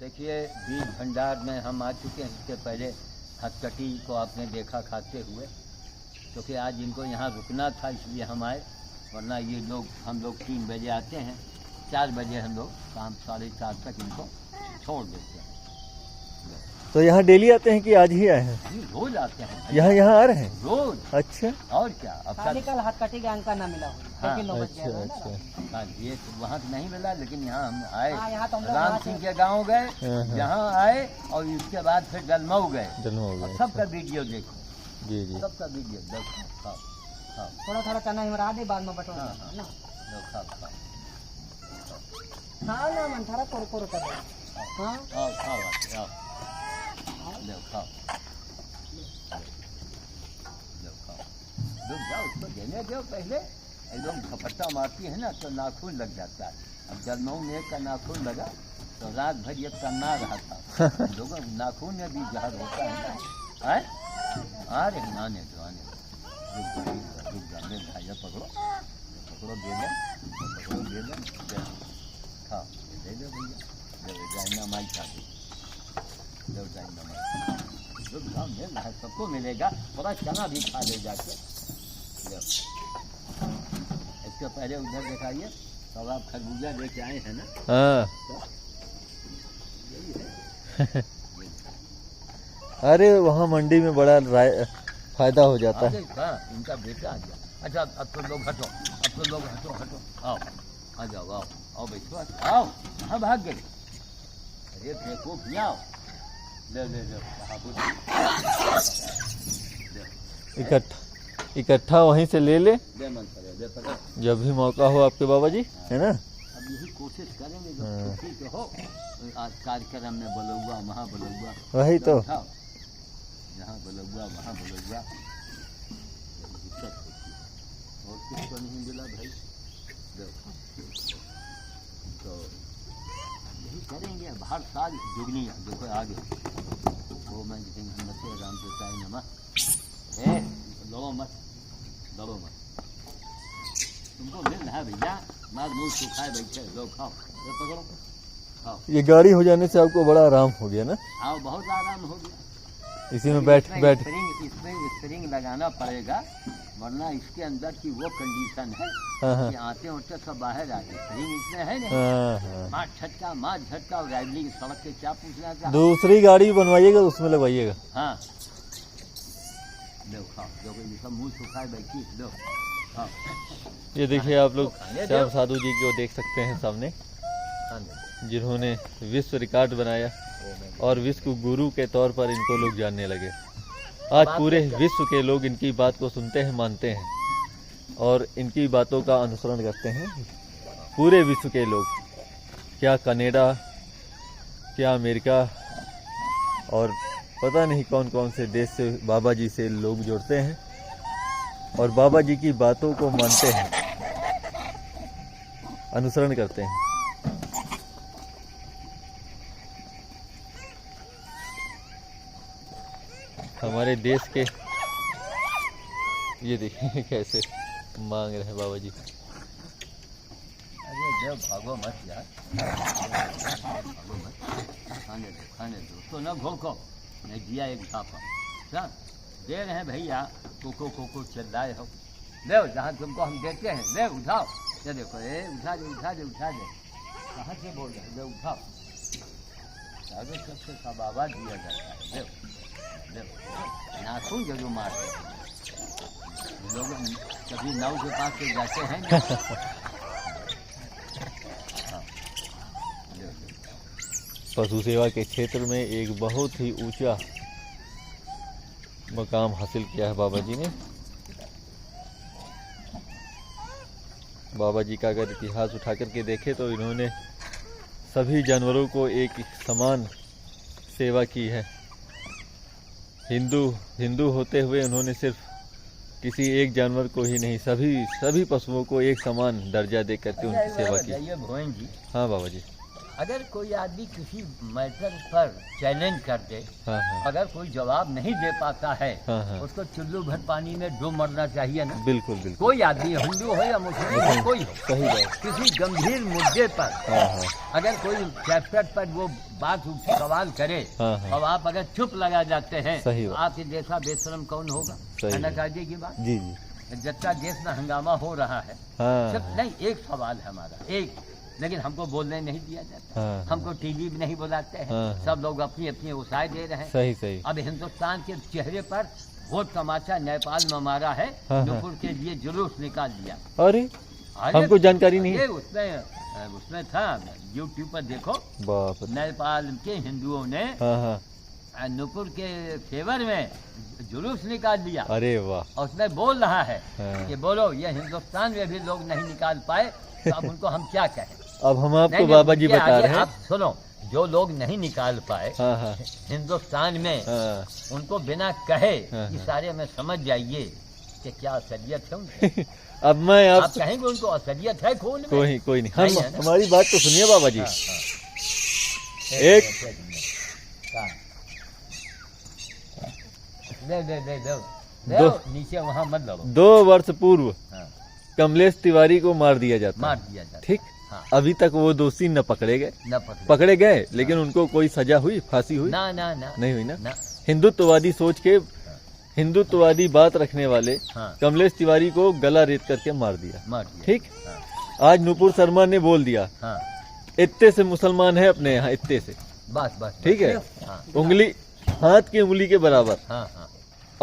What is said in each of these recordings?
देखिए बीज भंडार में हम आ चुके हैं। इसके पहले हथकटी को आपने देखा खाते हुए, क्योंकि आज इनको यहाँ रुकना था इसलिए हम आए, वरना ये लोग हम लोग 3 बजे आते हैं, 4 बजे हम लोग शाम 4:30 तक इनको छोड़ देते हैं। तो यहाँ डेली आते हैं कि आज ही आए हैं? ये रोज आते हैं यहाँ आ रहे हैं रोज। अच्छा और क्या अब कल हाथ कटी गैंग का ना मिला हुआ, हाँ, लेकिन 9 बज गया अच्छा ना। अच्छा हाँ, ये तो वहाँ तो नहीं मिला, लेकिन यहाँ हम आए। हाँ, यहाँ तो हम लोग राम वहाँ सिंह से- के गांव गए, हाँ। यहाँ आए और इसके बाद फिर जलमऊ गए। जन्म हो गया। सबका वीडियो देखो, जी जी। सबका वीडियो देखो। खाओ खाओ थोड़ा थोड़ा चना हिमरा दे, बाद में बटो हाँ, हाँ। ना। लो खाओ खाओ हाँ ना मन थारा कोर कोर कर दे। हाँ खाओ खाओ आओ लो खाओ लो खाओ। रुक जाओ, उसको देने दो पहले। एकदम झपट्टा मारती है ना तो नाखून लग जाता है। अब जलमऊ में एक का नाखून लगा तो रात भर ये तन्ना रहा था। लोगों नाखून में भी जहर होता है ना। आए आ रहे हैं, आने दो आने दो। रुक जा ले भाइया, पकड़ो पकड़ो, दे दो पकड़ो, दे दो खाओ, दे दो भैया, दे दो जाइना माई खाती, दो जाइना माई। रुक जाओ, मिल रहा है, सबको मिलेगा। थोड़ा चना भी खा ले जाके। लो इसके पहले उधर दिखाइए, तब आप खरबूजा लेके आए हैं ना। हाँ यही है। अरे वहाँ मंडी में बड़ा फायदा हो जाता है। हाँ, इनका बेटा आ गया। अच्छा अब तो लोग हटो, अब तो लोग हटो हटो, आओ आ जाओ, आओ आओ बैठो, आओ। कहाँ भाग गए? अरे फेंको भी, आओ ले ले ले, इकट्ठा वहीं से ले ले, दे मन करे, दे पकड़। जब भी मौका हो आपके बाबा जी, है ना। अब यही कोशिश करेंगे जो हाँ। खुशी तो हो। आज कार्यक्रम में बोलौआ, वहाँ बोलौआ, वही तो। उठाओ, यहाँ बोलौआ वहाँ बोलौआ, दिक्कत होती है। और कुछ तो नहीं मिला भाई। देखो तो यही करेंगे अब हर साल जुगनी। देखो आगे वो मैं नमस्ते राम देवताय नमः। लड़ो मत, लड़ो मत, तुमको मिल रहा है भैया। मार मुँह सुखाए बैठे, लो खाओ, ये पकड़ो खाओ। ये गाड़ी हो जाने से आपको बड़ा आराम हो गया ना, आओ, बहुत आराम हो गया। इसी में बैठ इसमें स्प्रिंग लगाना पड़ेगा, वरना इसके अंदर की वो कंडीशन है हाँ कि आते होते सब बाहर आ गए। स्प्रिंग इसमें है नहीं। हाँ हाँ। मार झटका, मार झटका, और राइवली की सड़क के क्या पूछना था। दूसरी गाड़ी बनवाइएगा तो उसमें लगवाइएगा। हाँ लो खाओ, जो ये सब मुँह सुखाए बैठी, लो खाओ। ये देखिए आप लोग श्याम साधु जी को देख सकते हैं सामने, खाने जिन्होंने विश्व रिकॉर्ड बनाया और विश्व गुरु के तौर पर इनको लोग जानने लगे। आज पूरे विश्व के लोग इनकी बात को सुनते हैं, मानते हैं और इनकी बातों का अनुसरण करते हैं। पूरे विश्व के लोग, क्या कनाडा, क्या अमेरिका और पता नहीं कौन कौन से देश से बाबा जी से लोग जुड़ते हैं और बाबा जी की बातों को मानते हैं, अनुसरण करते हैं। हमारे देश के ये देखिए कैसे मांग रहे हैं बाबा जी। अरे देव भागो मत यार, भागो मत, खाने दो तो न घोखो। नहीं दिया एक झापा, क्या दे रहे हैं भैया, कोको कोको चिल्लाए हो। ले जहाँ तुमको हम देते हैं, ले उठाओ। ये देखो, उठा दे उठा दे उठा दे। कहाँ से बोल रहे हैं? ले उठाओ। आगे सबसे सब आवाज दिया जाता है। ले ले, नाखून जरूर मारते हैं लोग। कभी नाव के पास से जाते हैं ना। पशु सेवा के क्षेत्र में एक बहुत ही ऊंचा मकाम हासिल किया है बाबा जी ने। बाबा जी का अगर इतिहास उठा करके देखें तो इन्होंने सभी जानवरों को एक समान सेवा की है। हिंदू होते हुए उन्होंने सिर्फ किसी एक जानवर को ही नहीं, सभी पशुओं को एक समान दर्जा दे करके उनकी सेवा की। भुवन जी, हाँ बाबा जी, अगर कोई आदमी किसी मैटर पर चैलेंज कर दे, हाँ हाँ अगर कोई जवाब नहीं दे पाता है, हाँ हाँ उसको चुल्लू भर पानी में डूब मरना चाहिए ना। बिल्कुल बिल्कुल कोई आदमी हिंदू हो या मुस्लिम हो, कोई हो, सही बात। किसी गंभीर मुद्दे पर हाँ हाँ अगर कोई चैप्टर पर वो बात सवाल करे हाँ हाँ और आप अगर चुप लगा जाते हैं, सही बात। आपके जैसा बेशरम कौन होगा? सही है ना बात। काजी की बात। जी जी जत्ता देश में हंगामा हो रहा है, हाँ सिर्फ नहीं एक सवाल है हमारा, एक, लेकिन हमको बोलने नहीं दिया जाता। हाँ हमको टीवी भी नहीं बुलाते हैं। हाँ, हाँ। सब लोग अपनी अपनी उसाए दे रहे हैं। सही सही अब हिंदुस्तान के चेहरे पर वोट तमाचा नेपाल में मारा है, हाँ, नुपुर के लिए जुलूस निकाल दिया। अरे अरे हमको जानकारी नहीं ये है। उसमें था, यूट्यूब पर देखो, बाप रे। नेपाल के हिंदुओं ने हाँ हाँ नुपुर के फेवर में जुलूस निकाल दिया अरे वाह। और उसमें बोल रहा है हाँ। कि बोलो ये हिंदुस्तान में भी लोग नहीं निकाल पाए, तो अब उनको हम क्या कहें? अब हम आपको नहीं, बाबा जी उनके बता आगे रहे हैं। आप सुनो, जो लोग नहीं निकाल पाए हाँ हाँ हिंदुस्तान में, हाँ उनको बिना कहे हाँ, हाँ। इशारे में समझ जाइए कि क्या असलियत है उनकी। अब मैं आप आप कहेंगे उनको असलियत है खून में? कोई नहीं नहीं हम है ना? हमारी बात तो सुनिए बाबा जी। हाँ, हाँ। एक- हाँ। दे दे दे दो दो- दो, नीचे वहाँ मत लो। 2 वर्ष पूर्व हाँ, कमलेश तिवारी को मार दिया जाता मार है। दिया जाता। ठीक, हाँ, अभी तक वो दोषी न पकड़े गए। न पकड़े। पकड़े गए लेकिन उनको कोई सजा हुई, फांसी हुई? ना ना ना नहीं हुई ना। ना। हिंदुत्ववादी सोच के, हिंदुत्ववादी बात रखने वाले हाँ, कमलेश तिवारी को गला रेत करके मार दिया। मार दिया। ठीक, हाँ, आज नुपुर शर्मा ने बोल दिया, हाँ, इत्ते से मुसलमान है अपने यहाँ, इत्ते से। बस बस। ठीक है, हाँ, उंगली, हाथ की उंगली के बराबर। हाँ, हाँ,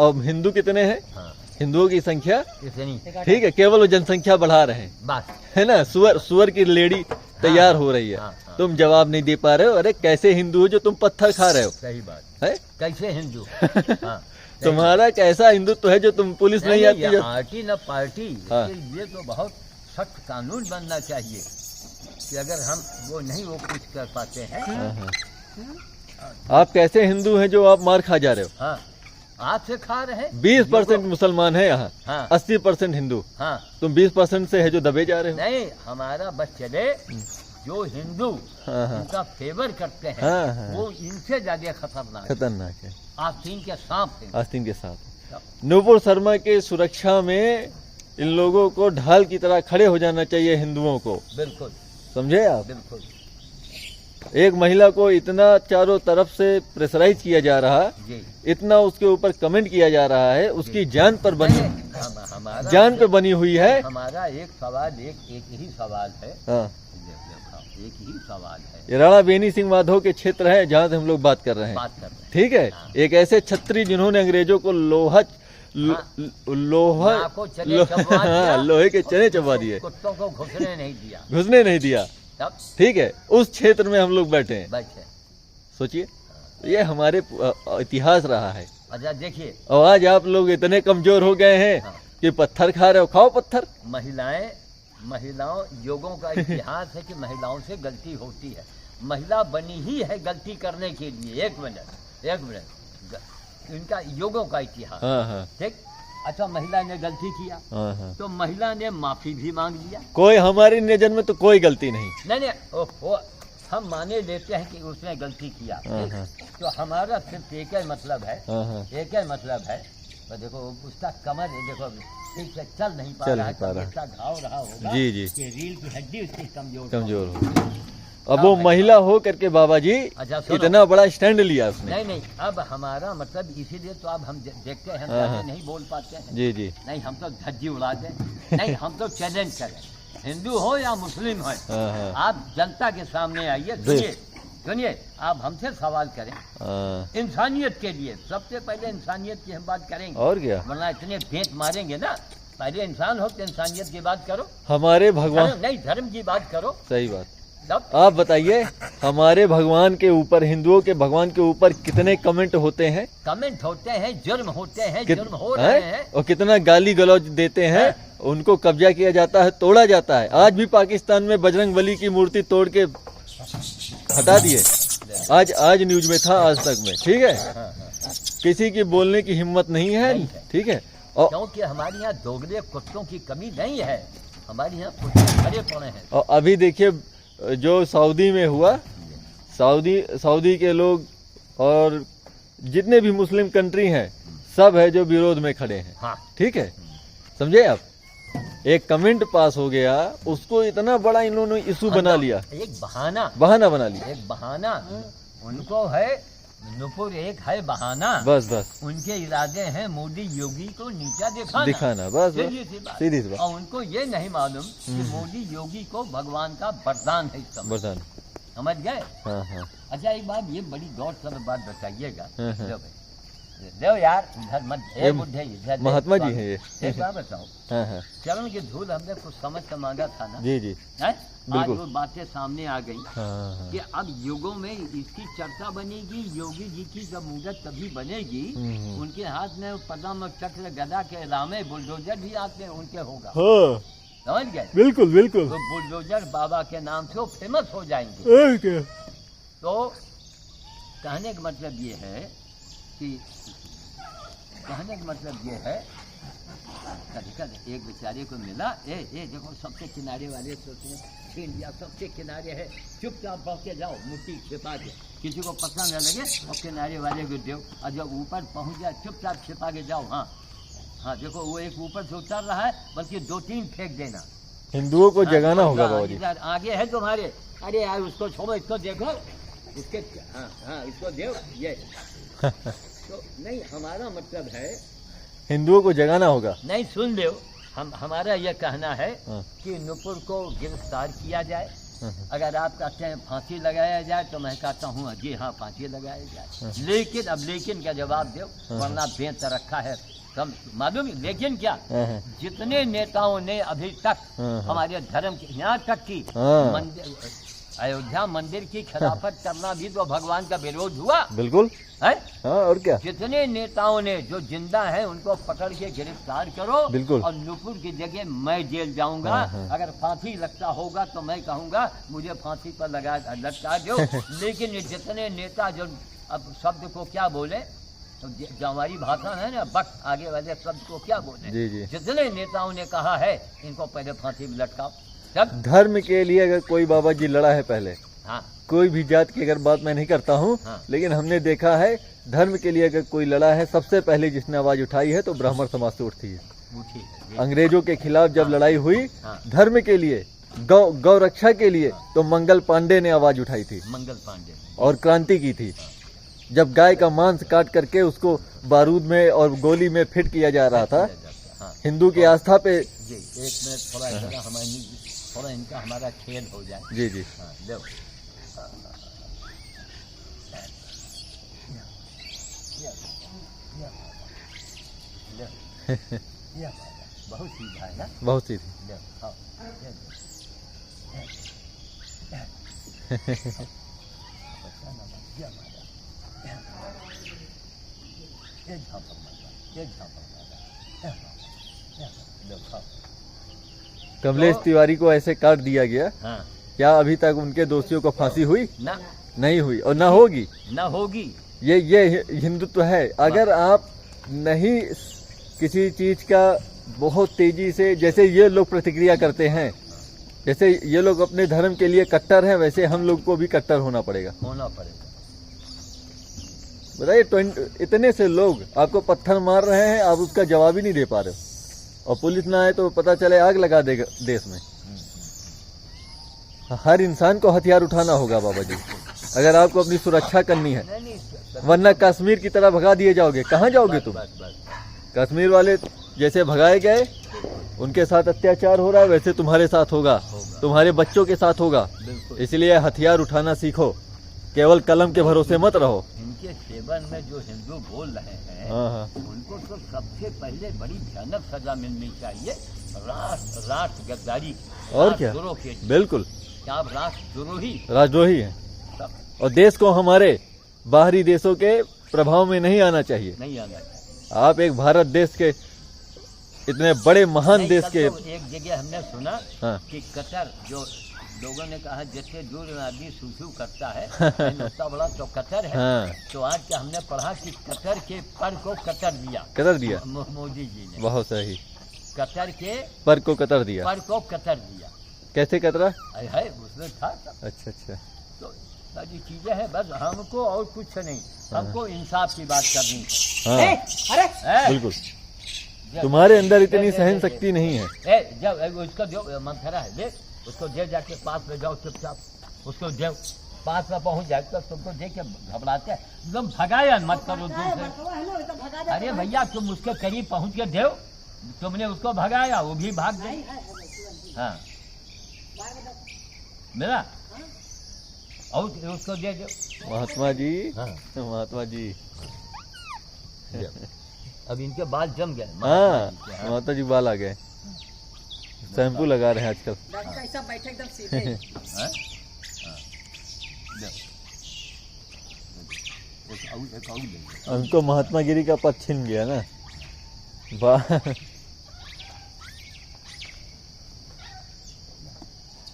अब हिंदू कितने हैं? हाँ, हिंदुओं की संख्या, इतनी। ठीक है, केवल वो जनसंख्या बढ़ा रहे हैं, बस। है ना। सुअर की लेडी तैयार हो रही है। हाँ, हाँ। तुम जवाब नहीं दे पा रहे हो। अरे कैसे हिंदू हो जो तुम पत्थर खा रहे हो? सही बात है कैसे हिंदू? हाँ, तुम्हारा कैसा हिंदुत्व है जो तुम पुलिस नहीं आती ये जो? पार्टी न पार्टी, हाँ। इसके लिए तो बहुत सख्त कानून बनना चाहिए कि अगर हम वो नहीं वो कुछ कर पाते हैं। हाँ, हाँ। आप कैसे हिंदू हैं जो आप मार खा जा रहे हो? हाँ, आपसे खा रहे हैं। 20% मुसलमान है यहाँ, हाँ, 80% हिंदू। हाँ, तुम 20% से है जो दबे जा रहे हो। नहीं, हमारा बस चले जो हिंदू हाँ हाँ उनका फेवर करते हैं, हाँ, हाँ। वो इनसे ज्यादा खतरनाक है। खतरनाक है। आस्तीन के सांप हैं। आस्तीन के साथ नुपुर शर्मा के सुरक्षा में इन लोगों को ढाल की तरह खड़े हो जाना चाहिए, हिंदुओं को। बिल्कुल समझे आप? बिल्कुल। एक महिला को इतना चारों तरफ से प्रेशराइज किया जा रहा, जी, इतना उसके ऊपर कमेंट किया जा रहा है, उसकी जान पर बनी, हमारा जान पे बनी हुई है। हमारा एक सवाल, एक ही सवाल है। हाँ, एक ही सवाल है, ये राणा बेनी सिंह माधव के क्षेत्र है जहाँ से हम लोग बात कर रहे हैं। बात कर रहे हैं। ठीक है, हाँ। एक ऐसे छत्री जिन्होंने अंग्रेजों को नाको चने चबवा दिया, हाँ, लोहे के चने चबा दिए, कुत्तों को घुसने नहीं दिया। घुसने नहीं दिया। तब ठीक है, उस क्षेत्र में हम लोग बैठे हैं। बैठे। सोचिए, ये हमारे इतिहास रहा है। अच्छा देखिए, और आज आप लोग इतने कमजोर हो गए हैं हाँ। कि पत्थर खा रहे हो। खाओ पत्थर। महिलाओं युगों का इतिहास है कि महिलाओं से गलती होती है। महिला बनी ही है गलती करने के लिए। एक मिनट, इनका युगों का इतिहास। हाँ हाँ ठीक। अच्छा, महिला ने गलती किया हाँ हाँ। तो महिला ने माफी भी मांग लिया। कोई हमारी नजर में तो कोई गलती नहीं। नहीं, ओहो, हम माने लेते हैं कि उसने गलती किया। हाँ हाँ तो हमारा सिर्फ एक ही मतलब है, हाँ हाँ। एक ही मतलब है। तो देखो उसका कमर है, देखो ठीक से चल नहीं पा चल रहा नहीं पा है, रहा। इसका घाव रहा होगा जी, जी। कि रील की हड्डी उसकी कमजोर हो। अब वो महिला हो करके बाबा जी अच्छा, सुनो। इतना बड़ा स्टैंड लिया उसने। नहीं, अब हमारा मतलब इसीलिए तो अब हम देखते हैं, हम हाँ, जाके हाँ। नहीं बोल पाते हैं। जी जी। नहीं, हम तो धज्जी उड़ा दें। नहीं, हम तो चैलेंज करें, हिंदू हो या मुस्लिम हो, हाँ हाँ आप जनता के सामने आइए, सुनिए, आप हमसे सवाल करें हाँ। इंसानियत के लिए। सबसे पहले इंसानियत की हम बात करेंगे, और क्या, वरना इतने भेंट मारेंगे ना। पहले इंसान हो तो इंसानियत की बात करो, हमारे भगवान। नहीं धर्म की बात करो। सही बात। तब आप बताइए, हमारे भगवान के ऊपर, हिंदुओं के भगवान के ऊपर कितने कमेंट होते हैं? कमेंट होते हैं, जुर्म होते हैं, कित- जुर्म हो रहे हैं। और कितना गाली गलौज देते हैं, उनको कब्जा किया जाता है, तोड़ा जाता है। आज भी पाकिस्तान में बजरंग बली की मूर्ति तोड़ के हटा दिए। आज न्यूज में था, आज तक में। ठीक है, हाँ, हाँ। किसी की बोलने की हिम्मत नहीं है। नहीं है। ठीक है, और क्योंकि हमारे यहाँ दोगले कुत्तों की कमी नहीं है, हमारे यहाँ कुत्ते भरे पड़े हैं। अभी देखिए, जो सऊदी में हुआ, सऊदी के लोग और जितने भी मुस्लिम कंट्री हैं सब है जो विरोध में खड़े हैं। हाँ। ठीक है, समझे आप? एक कमेंट पास हो गया, उसको इतना बड़ा इन्होंने इशू बना लिया, एक बहाना बना लिया। एक बहाना उनको है, नुपुर एक है बहाना। बस उनके इरादे हैं मोदी योगी को नीचा दिखाना, बस सीधी सी बात। सीधी सी बात। और उनको ये नहीं मालूम कि मोदी योगी को भगवान का वरदान है, वरदान। समझ गए? हाँ। अच्छा एक बात, ये बड़ी गौर से बात बताइएगा। हाँ। लो भाई, देव यार इधर मत, ये बुढ़े इधर देव, महात्मा जी स्वामी। हैं ये। एक बात बताओ, हाँ। चरण की धूल हमने कुछ समझ कर मांगा था ना, जी है? आज बिल्कुल। वो बातें सामने आ गई हाँ। कि अब युगों में इसकी चर्चा बनेगी, योगी जी की जब मूरत तभी बनेगी, उनके हाथ में पदम चक्र गदा के अलावे बुलडोजर भी आते हैं, उनके होगा, हाँ, समझ गए? बिल्कुल तो बुलडोजर बाबा के नाम से वो फेमस हो जाएंगे। तो कहने का मतलब ये है कि कभी एक बेचारे को मिला, देखो सबसे किनारे वाले सोचते हैं छीन लिया, सबसे किनारे है, चुपचाप बढ़ के जाओ, मुट्ठी छिपा के, किसी को पसंद न लगे और किनारे वाले को दो, और जब ऊपर पहुंच जाए चुपचाप छिपा के जाओ। हाँ देखो वो एक ऊपर से उतर रहा है, बल्कि 2-3 फेंक देना। हिंदुओं को जगाना होगा बाबा जी। आगे है तुम्हारे, अरे यार उसको छोड़ो, इसको देखो, उसके हाँ इसको दो ये। तो नहीं, हमारा मतलब है हिंदुओं को जगाना होगा। नहीं, सुन लो, हमारा यह कहना है हाँ। कि नुपुर को गिरफ्तार किया जाए। हाँ। अगर आप कहते हैं फांसी लगाया जाए तो मैं कहता हूँ जी हाँ फांसी लगाया जाए, लेकिन अब लेकिन का जवाब दो, वरना बेंत रखा है कम मालूम। लेकिन क्या, जितने नेताओं ने अभी तक हमारे धर्म के, यहाँ तक की मंदिर, अयोध्या मंदिर की खिलाफत करना भी तो भगवान का विरोध हुआ, बिल्कुल है? हाँ, और क्या। जितने नेताओं ने जो जिंदा है उनको पकड़ के गिरफ्तार करो, बिल्कुल। और नुपुर की जगह मैं जेल जाऊंगा। अगर फांसी लगता होगा तो मैं कहूंगा मुझे फांसी पर लटका दो। लेकिन ये जितने नेता जो अब शब्द को क्या बोले, तो जो हमारी भाषा है ना, वक्त आगे वाले शब्द को क्या बोले, जी। जितने नेताओं ने कहा है इनको पहले फांसी में लटकाओ। तब धर्म के लिए अगर कोई बाबा जी लड़ा है पहले, हाँ, कोई भी जात की अगर बात मैं नहीं करता हूँ, हाँ। लेकिन हमने देखा है धर्म के लिए अगर कोई लड़ा है, सबसे पहले जिसने आवाज उठाई है तो ब्राह्मण समाज से उठती है। उठी है। अंग्रेजों के खिलाफ जब लड़ाई हुई, हाँ। धर्म के लिए, गौ रक्षा के लिए, तो मंगल पांडे ने आवाज उठाई थी, मंगल पांडे, और क्रांति की थी। जब गाय का मांस काट करके उसको बारूद में और गोली में फिट किया जा रहा था, हाँ। हिंदू की आस्था पे। जी, एक मिनट थोड़ा इनका हमारा खेल हो जाए। जी। हाँ, लो। बहुत सीधा है ना, बहुत सी थी। लो, हाँ, ये लो। ये झापड़ मारा। लो, खाओ। कमलेश तिवारी को ऐसे काट दिया गया। हाँ। क्या अभी तक उनके दोषियों को फांसी हुई? ना, नहीं हुई और ना होगी। ना होगी। ये हिंदुत्व है। अगर आप नहीं किसी चीज का बहुत तेजी से, जैसे ये लोग प्रतिक्रिया करते हैं, जैसे ये लोग अपने धर्म के लिए कट्टर हैं, वैसे हम लोग को भी कट्टर होना पड़ेगा। बताइए, इतने से लोग आपको पत्थर मार रहे हैं, आप उसका जवाब ही नहीं दे पा रहे हो, और पुलिस ना आए तो पता चले आग लगा देगा देश में। हर इंसान को हथियार उठाना होगा बाबा जी, अगर आपको अपनी सुरक्षा करनी है, वरना कश्मीर की तरह भगा दिए जाओगे। कहाँ जाओगे तुम? कश्मीर वाले जैसे भगाए गए, उनके साथ अत्याचार हो रहा है, वैसे तुम्हारे साथ होगा, तुम्हारे बच्चों के साथ होगा। इसलिए हथियार उठाना सीखो, केवल कलम के भरोसे मत रहो। इनके सेवन में जो हिंदू बोल रहे हैं, उनको तो सबसे पहले बड़ी भयानक सजा मिलनी चाहिए, राष्ट्र गद्दारी। और क्या, बिल्कुल, क्या राष्ट्रद्रोही है, और देश को हमारे बाहरी देशों के प्रभाव में नहीं आना चाहिए। आप एक भारत देश के, इतने बड़े महान देश के। तो एक जगह हमने सुना कि कतर, जो लोगों ने कहा जैसे दूर आदमी सूसू करता है, उतना बड़ा तो कतर है। तो आज क्या हमने पढ़ा कि कतर के पर को कतर दिया मोदी जी ने। बहुत सही, कतर के पर को कतर दिया। कैसे कतरा? है उसमें था सब। अच्छा अच्छा। तो सारी चीजें हैं, बस हमको और कुछ नहीं, हमको इंसाफ की बात करनी है। हाँ अरे हैं? बिल्कुल। जब- तुम्हारे अंदर इतनी दे- दे- सहन दे- शक्ति नहीं है। जब उसको दो मंथरा है, दे उसको दे, जाके पास में जाओ चुपचाप, उसको दे, पास में पहुंच जाए तो तुमको देख के घबराते हैं, एकदम भगाया मत करो दूसरे। है ना वैसा भगा दे। अरे भैया तुम उसके करीब पहुंच के दो, तुमने उसको भगाया, वो भी भाग गई। हाँ मेरा और उसको दे दो। महात्मा जी, हाँ। महात्मा जी। अब इनके बाल जम गए। हाँ माता जी बाल आ गए, शैम्पू लगा रहे हैं आजकल। डॉक्टर ऐसा बैठे एकदम सीधे। हैं? हाँ। दो। एक और ले लो। उनको महात्मा गिरी का पद छिन गया ना। वाह।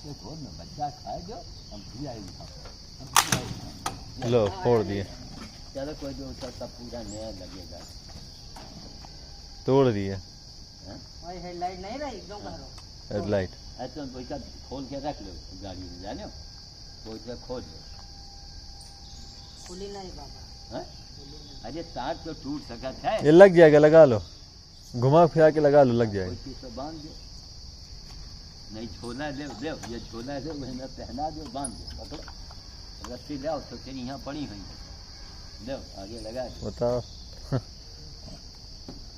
एक और ना बच्चा खाए जो, हम भी आएंगे। लो फोड़ दिए, चलो कोई जो सब पूरा नया लगेगा। तोड़ दिए भाई हेडलाइट नहीं रही एकदम करो। हेडलाइट। ऐसे में पैसा खोल के रख लो गाड़ी में, जाने हो? कोई से खोल लो। खुली नहीं बाबा। हैं? अरे तार तो टूट सकता है। ये लग जाएगा, लगा लो, घुमा फिरा के लगा लो, लग जाएगा। कोई चीज से बांध दो, नहीं छोला ले दे, ये छोला ले वही में पहना दो, बांध दो, पकड़ो रस्सी ले आओ, तो फिर यहाँ पड़ी हुई है, ले आगे लगा दो। बताओ।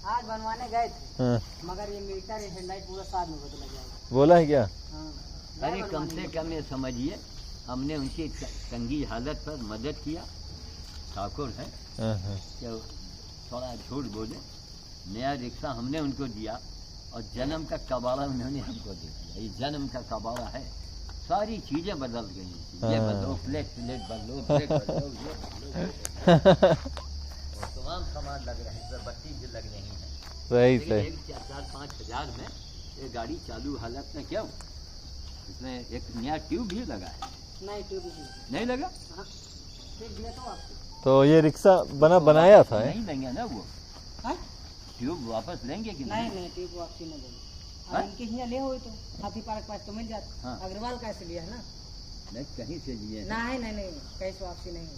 आज बनवाने गए थे हाँ। मगर ये मीटर ये हेडलाइट पूरा साथ में बदला जाएगा। बोला है क्या? हाँ। अरे कम से कम ये समझिए, हमने उनकी तंगी हालत पर मदद किया। ठाकुर है हाँ हाँ। कि थोड़ा झूठ बोले, नया रिक्शा हमने उनको दिया और जन्म का कबाड़ा उन्होंने हमको दे दिया। ये जन्म का कबाड़ा है, सारी चीजें बदल गई। ये हाँ। बदलो, प्लेट बदलो, ब्रेक बदलो, ये बदलो। और तमाम सामान लग रहे हैं, इसमें बत्ती भी लग रही है। सही लेकिन सही। एक 4-5 हजार में ये गाड़ी चालू हालत में क्यों? इसमें एक नया ट्यूब भी लगा है। नहीं ट्यूब नहीं लगा? हाँ ठीक दिया तो आपको। तो ये रिक्शा बनाया था नहीं लेंगे ना वो हाँ? ट्यूब, वापस लेंगे कि नहीं नहीं ट्यूब वापसी नहीं देंगे। हाँ? अब इनके यहाँ ले हुए तो हाथी पार्क पास तो मिल जाता। हाँ। अग्रवाल कैसे लिया है ना? नहीं कहीं से लिए हैं। नहीं नहीं नहीं कैसे वापसी नहीं है।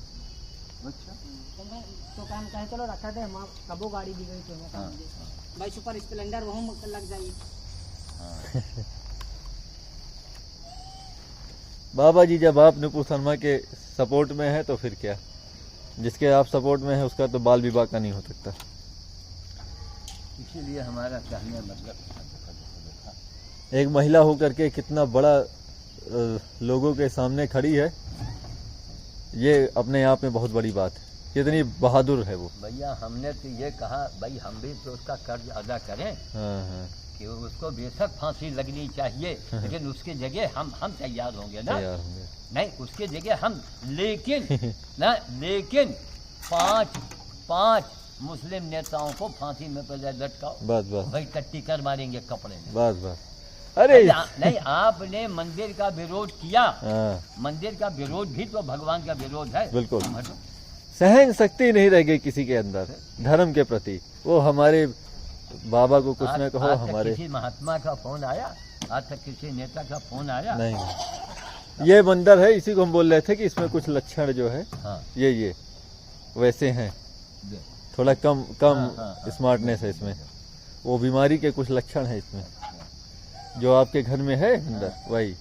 अच्छा तो मैं तो काम कहे चलो रखा दे, हम कबो गाड़ी दी गई तो मैं हाँ, काम दे। भाई सुपर स्प्लेंडर वहाँ लग जाएगी। हाँ। बाबा जी, जब आप नुपुर शर्मा के सपोर्ट में है तो फिर क्या, जिसके आप सपोर्ट में है उसका तो बाल विवाह का नहीं हो सकता। इसीलिए हमारा कहने मतलब एक महिला होकर के कितना बड़ा लोगों के सामने खड़ी है, ये अपने आप में बहुत बड़ी बात है। कितनी बहादुर है वो। भैया हमने तो ये कहा भाई हम भी तो उसका कर्ज अदा करें हाँ हाँ। कि उसको बेशक फांसी लगनी चाहिए, लेकिन उसकी जगह हम तैयार होंगे ना। तैयार होंगे। नहीं उसकी जगह हम, लेकिन पांच मुस्लिम नेताओं को फांसी में पहले लटकाओ, बस बस भाई टट्टी कर मारेंगे कपड़े में। बस बस। अरे नहीं आपने मंदिर का विरोध किया, हाँ मंदिर का विरोध भी तो भगवान का विरोध है। बिल्कुल। तुम हटो। सहन शक्ति नहीं रह गई किसी के अंदर धर्म के प्रति। वो हमारे बाबा को कुछ न आज कहो, तक हमारे किसी महात्मा का फोन आया? आज तक किसी नेता का फोन आया? नहीं। ये बंदर है, इसी को हम बोल रहे थे कि इसमें कुछ लक्षण जो है हाँ ये वैसे हैं, दे। थोड़ा कम हाँ। स्मार्टनेस है इसमें। वो बीमारी के कुछ लक्षण है इसमें, जो आपके घर में है अंदर वही।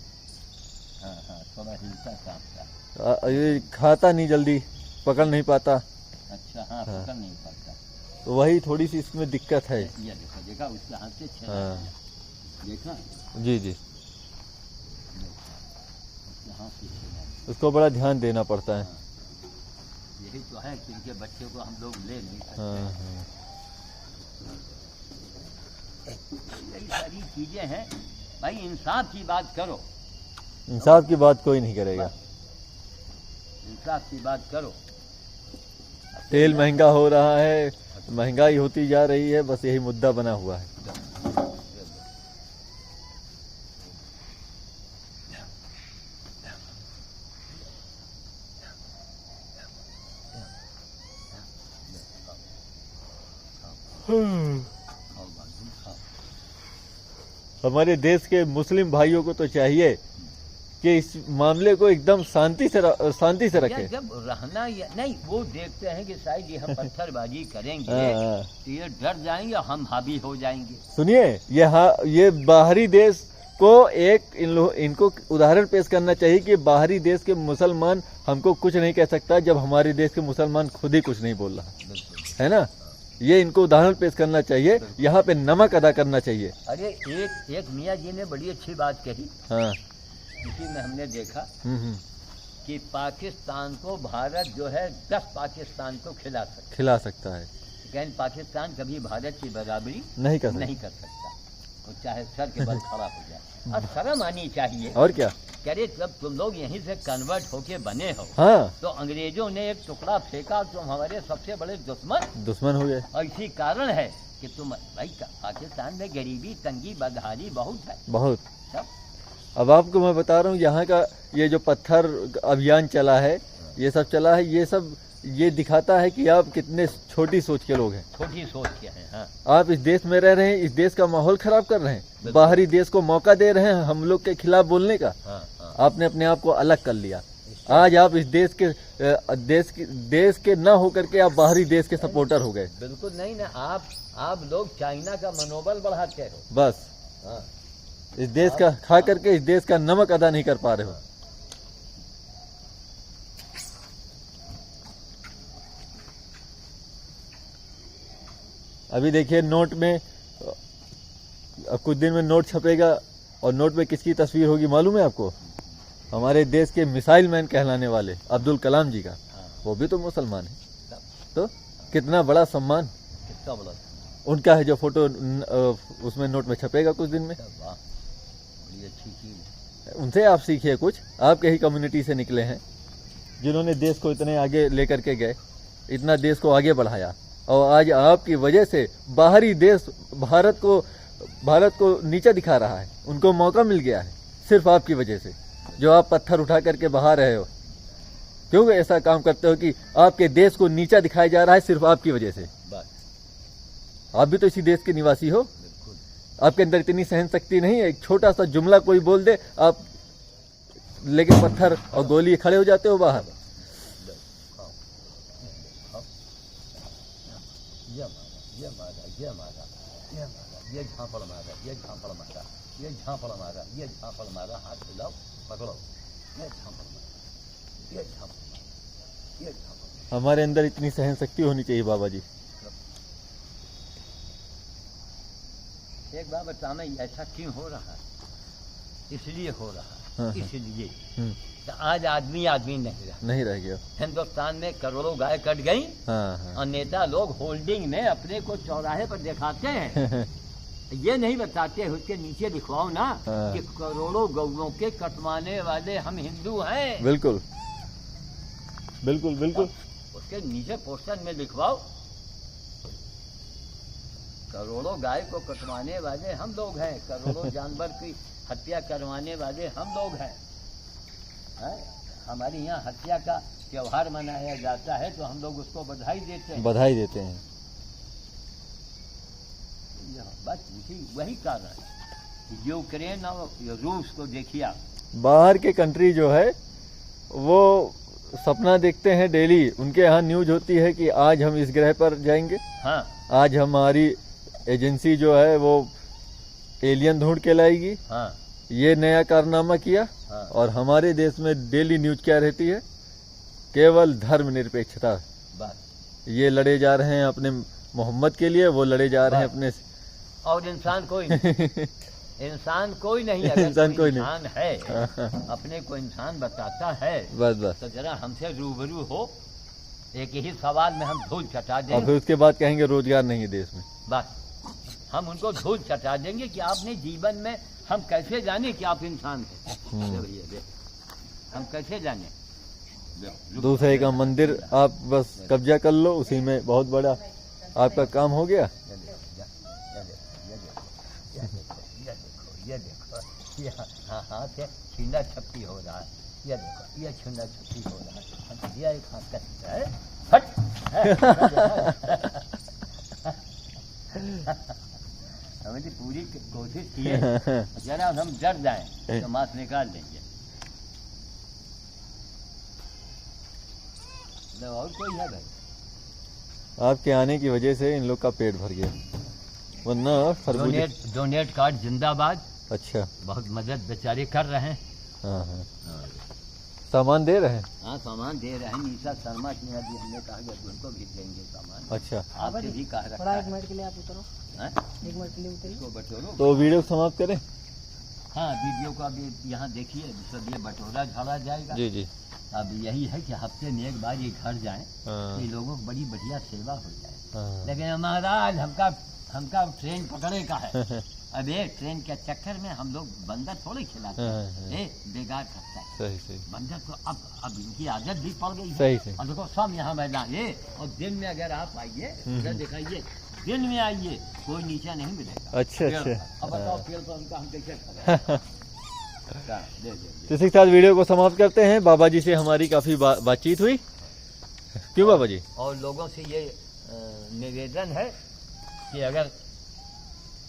हाँ हाँ थोड़ा हिलता कांपता। ये खाता नहीं, जल्दी पकड़ नहीं पाता, अच्छा हाँ हाँ। पकड़ नहीं पाता। तो वही थोड़ी सी इसमें दिक्कत है। ये देखा उसके हाथ से छेड़ा हाँ गया। देखा जी जी। उसके हाथ से छेड़ा गया। उसको बड़ा ध्यान देना पड़ता है। यही तो है कि इनके बच्चे को हम लोग ले नहीं सकते। हाँ हाँ। यही सारी चीजें हैं भाई, इंसाफ की बात करो। इंसाफ की बात कोई नहीं करेगा। इंसाफ की बात करो। तेल महंगा हो रहा है, महंगाई होती जा रही है, बस यही मुद्दा बना हुआ है। हमारे देश के मुस्लिम भाइयों को तो चाहिए कि इस मामले को एकदम शांति से रखें। जब रहना नहीं, वो देखते हैं कि शायद ये हम पत्थरबाजी करेंगे हाँ। तो ये डर जाएंगे, हम हावी हो जाएंगे। सुनिए, ये बाहरी देश को इनको उदाहरण पेश करना चाहिए कि बाहरी देश के मुसलमान हमको कुछ नहीं कह सकता जब हमारे देश के मुसलमान खुद ही कुछ नहीं बोल रहा है ना। ये इनको उदाहरण पेश करना चाहिए, यहाँ पे नमक अदा करना चाहिए। अरे एक मियाँ जी ने बड़ी अच्छी बात कही। हाँ। इसी में हमने देखा कि पाकिस्तान को भारत जो है 10 पाकिस्तान को खिला सकता है, लेकिन पाकिस्तान कभी भारत की बराबरी नहीं कर सकता। वो चाहे सर के बल खड़ा हो जाए, और शर्म आनी चाहिए। और क्या करे, जब तुम लोग यहीं से कन्वर्ट होके बने हो, हाँ, तो अंग्रेजों ने एक टुकड़ा फेंका, तुम हमारे सबसे बड़े दुश्मन हो गए। और इसी कारण है कि तुम भाई पाकिस्तान में गरीबी, तंगी, बदहाली बहुत है, बहुत। अब आपको मैं बता रहा हूँ, यहाँ का ये जो पत्थर अभियान चला है, ये सब चला है, ये दिखाता है कि आप कितने छोटी सोच के लोग हैं। छोटी सोच के हैं। हाँ। आप इस देश में रह रहे हैं, इस देश का माहौल खराब कर रहे हैं, बाहरी देश को मौका दे रहे हैं हम लोग के खिलाफ बोलने का। हाँ, हाँ। आपने अपने आप को अलग कर लिया। आज आप इस देश के न होकर के आप बाहरी देश के सपोर्टर हो गए। बिल्कुल नहीं ना, आप लोग चाइना का मनोबल बढ़ाते हो बस। हाँ। इस देश का खा करके इस देश का नमक अदा नहीं कर पा रहे हो। अभी देखिए, नोट में कुछ दिन में नोट छपेगा, और नोट में किसकी तस्वीर होगी मालूम है आपको? हमारे देश के मिसाइल मैन कहलाने वाले अब्दुल कलाम जी का। वो भी तो मुसलमान है, तो कितना बड़ा सम्मान, कितना बड़ा उनका है जो फोटो उसमें नोट में छपेगा कुछ दिन में। बड़ी अच्छी चीज। उनसे आप सीखिए कुछ, आपके ही कम्युनिटी से निकले हैं, जिन्होंने देश को इतने आगे लेकर के गए, इतना देश को आगे बढ़ाया, और आज आपकी वजह से बाहरी देश भारत को नीचा दिखा रहा है। उनको मौका मिल गया है सिर्फ आपकी वजह से, जो आप पत्थर उठा करके बहा रहे हो। क्यों ऐसा काम करते हो कि आपके देश को नीचा दिखाया जा रहा है सिर्फ आपकी वजह से? आप भी तो इसी देश के निवासी हो, आपके अंदर इतनी सहन शक्ति नहीं है? एक छोटा सा जुमला कोई बोल दे, आप लेके पत्थर और गोली खड़े हो जाते हो बाहर। ये झांपड़ मारा, ये झांपड़ मारा, ये झांपड़ मारा, ये झांपड़ मारा, हाथ हिलाओ, पकड़ो, ये झांपड़ मारा, ये झांपड़ मारा, ये झांपड़। हमारे अंदर इतनी सहन शक्ति होनी चाहिए बाबा जी। एक बात बताना, ऐसा क्यों हो रहा है? इसलिए हो रहा है। हाँ, इसलिए तो आज आदमी नहीं रह गया। हिंदुस्तान में करोड़ों गाय कट गई। हाँ। और नेता लोग होल्डिंग में अपने को चौराहे पर दिखाते हैं। ये नहीं बताते, उसके नीचे दिखवाओ ना। हाँ। कि करोड़ों गौओं के कटवाने वाले हम हिंदू हैं। बिल्कुल बिल्कुल बिल्कुल। उसके नीचे पोस्टर में लिखवाओ, करोड़ों गाय को कटवाने वाले हम लोग हैं, करोड़ों जानवर की हत्या करवाने वाले हम लोग हैं। हमारे यहाँ हत्या का त्योहार मनाया जाता है तो हम लोग उसको बधाई देते हैं। बस वही कारण है। यूक्रेन और रूस को देखिए, बाहर के कंट्री जो है वो सपना देखते हैं डेली। उनके यहाँ न्यूज होती है कि आज हम इस ग्रह पर जाएंगे। हाँ। आज हमारी एजेंसी जो है वो एलियन ढूंढ के लाएगी। हाँ। ये नया कारनामा किया। हाँ। और हमारे देश में डेली न्यूज क्या रहती है? केवल धर्मनिरपेक्षता। ये लड़े जा रहे हैं अपने मोहम्मद के लिए, वो लड़े जा रहे हैं अपने, और इंसान कोई नहीं। इंसान कोई नहीं। अगर इंसान कोई इंसान है, अपने को इंसान बताता है, बस तो जरा हमसे रूबरू हो, एक ही सवाल में हम धूल चटा देंगे। और फिर उसके बाद कहेंगे रोजगार नहीं है देश में। बस हम उनको धूल चटा देंगे कि आपने जीवन में, हम कैसे जाने कि आप इंसान थे? हम कैसे जाने? दूसरे का मंदिर आप बस कब्जा कर लो, उसी में बहुत बड़ा आपका काम हो गया। ये देखो, ये हाथ से छीना छपटी हो रहा है। ये देखो, ये छीना छपटी हो रहा है। ये एक हाथ का है, हट। हमें पूरी कोशिश की है, जरा हम डर जाए तो मांस निकाल लेंगे। तो और कोई है भाई? आपके आने की वजह से इन लोग का पेट भर गया, वरना खरबूजे। डोनेट कार्ड जिंदाबाद। अच्छा, बहुत मदद बेचारे कर रहे हैं। हाँ हाँ, सामान दे रहे हैं। हाँ सामान दे रहे हैं। निशा शर्मा की अभी हमने कहा कि उनको भी देंगे सामान। अच्छा, आपसे भी कहा रखा थोड़ा है। 1 मिनट के लिए आप उतरो, हैं? 1 मिनट के लिए उतरिए। इसको बटोरो। तो वीडियो समाप्त करें। हाँ वीडियो को अभी यहाँ देखिए, सब ये बटोरा झाड़ा जाएगा। जी जी। अब यही है कि हफ्ते में एक बार ये घर जाएं, हाँ तो ये लोगों को बड़ी बढ़िया सेवा हो जाए। हाँ, लेकिन महाराज हमका ट्रेन पकड़े का है। अब ये ट्रेन के चक्कर में हम लोग बंदर थोड़े खिलाते हाँ, हैं, हाँ। ये बेकार करता है सही सही बंदर। तो अब इनकी आदत भी पड़ गई है। सही सही। और देखो सब यहाँ मैदान ये, और दिन में अगर आप आइए इधर दिखाइए, दिन में आइए कोई नीचा नहीं मिलेगा। अच्छा पेड़ अच्छा। पर। अब बताओ पेड़ पर उनका हम कैसे खड़े हैं? दे दे। तो इसी के साथ वीडियो को समाप्त करते हैं। बाबा जी से हमारी काफ़ी बातचीत हुई। क्यों बाबा जी? और लोगों से ये निवेदन है कि अगर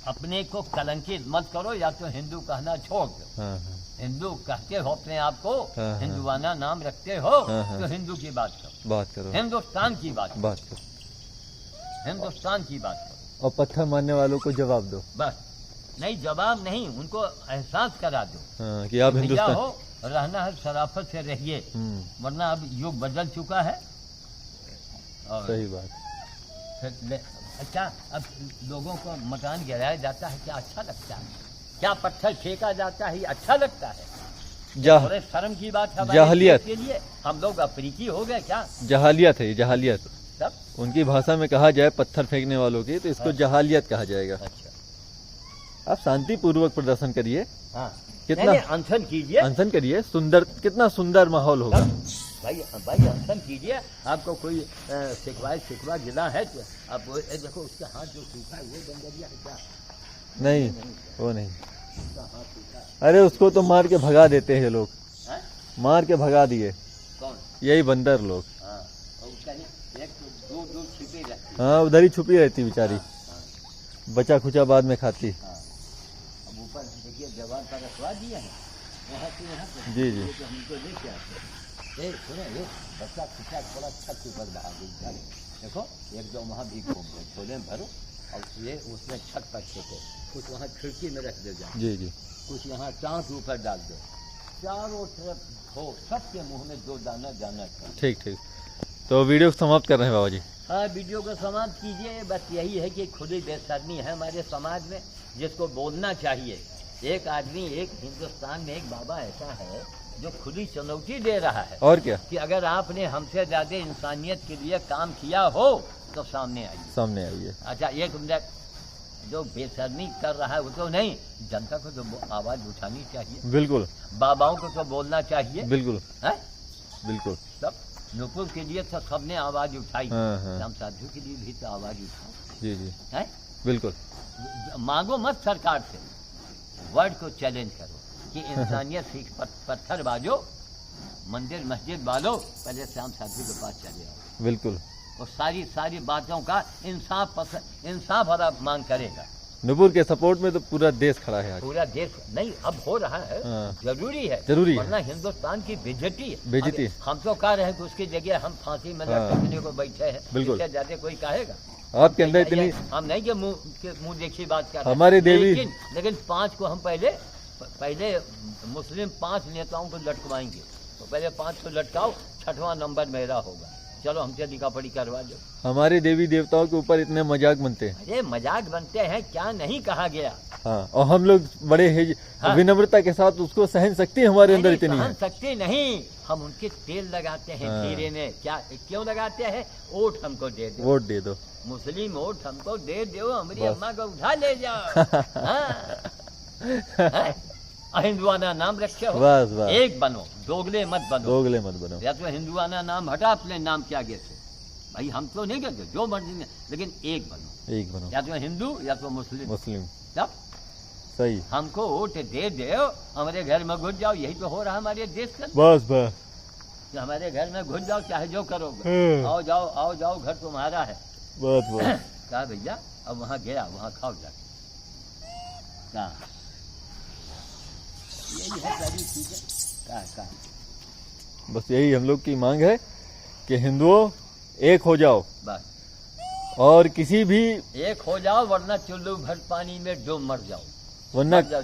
अपने को कलंकित मत करो, या तो हिंदू कहना छोड़ दो। हाँ हाँ हिंदू कहते हो अपने आप को, हाँ, हाँ। हिंदुआना नाम रखते हो, हाँ, हाँ। तो हिंदू की बात करो, बात करो, हिंदुस्तान की बात करो, बात करो, हिंदुस्तान की बात करो। और पत्थर मारने वालों को जवाब दो। बस, नहीं जवाब नहीं, उनको एहसास करा दो। हाँ, कि आप भैया हिंदुस्तान। हो, रहना है शराफत से रहिए, वरना अब युग बदल चुका है। और सही बात। फिर अच्छा, अब लोगों को मकान गिराया जाता है, क्या अच्छा लगता है? क्या पत्थर फेंका जाता है, अच्छा लगता है? थोड़े शर्म की बात है हमारे जाहलियत देश के लिए। हम लोग अफ्रीकी हो गए क्या? जहालियत है ये, जहालियत। सब उनकी भाषा में कहा जाए पत्थर फेंकने वालों की, तो इसको हाँ। जहालियत कहा जाएगा। अच्छा, आप शांति पूर्वक प्रदर्शन करिए, हाँ कितना नहीं, अनशन कीजिए अनशन करिए। सुंदर, कितना सुंदर माहौल होगा। भाई भाई अनशन कीजिए। आपको कोई शिकवा गिला है तो आप देखो उसके हाथ जो सूखा है वो बंदरिया है क्या? नहीं, वो नहीं। उसका हाथ सूखा है। अरे उसको तो मार के भगा देते हैं लोग, हैं? मार के भगा दिए कौन? यही बंदर लोग। हाँ, और उसका एक तो दूर छिपे रहती है। हाँ, उधर ही छुपी रहती बेचारी, हाँ, बचा खुचा बाद में खाती। हाँ। अब ऊपर देखिए दीवार पर रखवा दिया है, यहाँ से यहाँ पे। जी, जी। ये तो हमको लेके आते। ए सुनो, ये बच्चा खुचा थोड़ा छत ऊपर बहा गई। देखो एक दो वहाँ भी घूम गए, छोले में भरो, और ये उसमें छत पर फेंको, कुछ वहाँ खिड़की में रख दे जाए, जी जी। कुछ यहाँ टाँग ऊपर डाल दो, चारों तरफ हो, सबके मुंह में 2 दाना जाना चाहिए। ठीक ठीक। तो वीडियो समाप्त कर रहे हैं बाबा जी। हाँ, वीडियो को समाप्त कीजिए। बस यही है कि खुली बेशर्मी है हमारे समाज में, जिसको बोलना चाहिए। एक आदमी, एक हिंदुस्तान में एक बाबा ऐसा है जो खुली चुनौती दे रहा है, और क्या, कि अगर आपने हमसे ज्यादा इंसानियत के लिए काम किया हो तो सामने आइए। सामने आइए। अच्छा, एक मिनट, जो बेशर्मी कर रहा है वो तो नहीं, जनता को तो आवाज उठानी चाहिए, बिल्कुल बाबाओं को तो बोलना चाहिए। बिल्कुल है बिल्कुल। सब नुपुर के लिए तो सबने आवाज उठाई, हाँ, हाँ। राम साधु के लिए भी तो आवाज उठाओ। जी जी है, बिल्कुल। मांगो मत सरकार से, वर्ड को चैलेंज करो कि इंसानियत सीख पत्थर बाजो, मंदिर मस्जिद बालो, पहले श्याम साधु के पास चले आओ। बिल्कुल। और सारी बातों का इंसाफ वाला मांग करेगा। नुपुर के सपोर्ट में तो पूरा देश खड़ा है आज। पूरा देश नहीं, अब हो रहा है, हाँ। जरूरी है, जरूरी है। वरना हिंदुस्तान की बेइज्जती है। बेइज्जती। अब हम तो कह रहे हैं कि उसकी जगह हम फांसी में हाँ। लटकने को बैठे हैं, बिल्कुल। इससे ज्यादा कोई कहेगा? आपके अंदर इतनी, हम नहीं कि मुंह देखी बात कर रहे हैं। हमारे देवी- लेकिन 5 को हम पहले मुस्लिम 5 नेताओं को लटकवाएंगे, तो पहले 5 को लटकाओ, 6वां नंबर मेरा होगा। चलो हमसे लिखा-पढ़ी करवा दो। हमारे देवी देवताओं के ऊपर इतने मजाक बनते हैं। अरे मजाक बनते हैं, क्या नहीं कहा गया। हाँ, और हम लोग बड़े हाँ। विनम्रता के साथ उसको सहन शक्ति हमारे अंदर नहीं, इतनी है। सहन सकते नहीं, हम उनके तेल लगाते हैं हाँ। खीरे में। क्या क्यों लगाते हैं? वोट हमको दे दो, वोट दे दो। मुस्लिम वोट हमको दे दो, हमारी बस। अम्मा को उठा ले जाओ। हाँ? हिंदुआना नाम रखे हो, बस बस, एक बनो, दोगले मत बनो। दोगले मत बनो। या तो हिंदुआना नाम हटा अपने नाम के आगे से, भाई हम तो नहीं कहते जो मर्जी में, लेकिन एक बनो, एक बनो, या तो हिंदू या तो मुस्लिम। मुस्लिम। तब सही। हमको वोट दे दो, हमारे घर में घुस जाओ। यही तो हो रहा है हमारे देश का, बस बस। कि हमारे घर में घुस जाओ, चाहे जो करोगे। हाँ। आओ जाओ, घर तुम्हारा है। बस बस। कहा भैया अब वहाँ गया, वहाँ खाओ जाके। कहाँ यही है सारी चीजें। कहाँ बस यही हम लोग की मांग है कि हिंदुओं एक हो जाओ बस और किसी भी एक हो जाओ, वरना चुल्लू भर पानी में डूब मर जाओ। वरना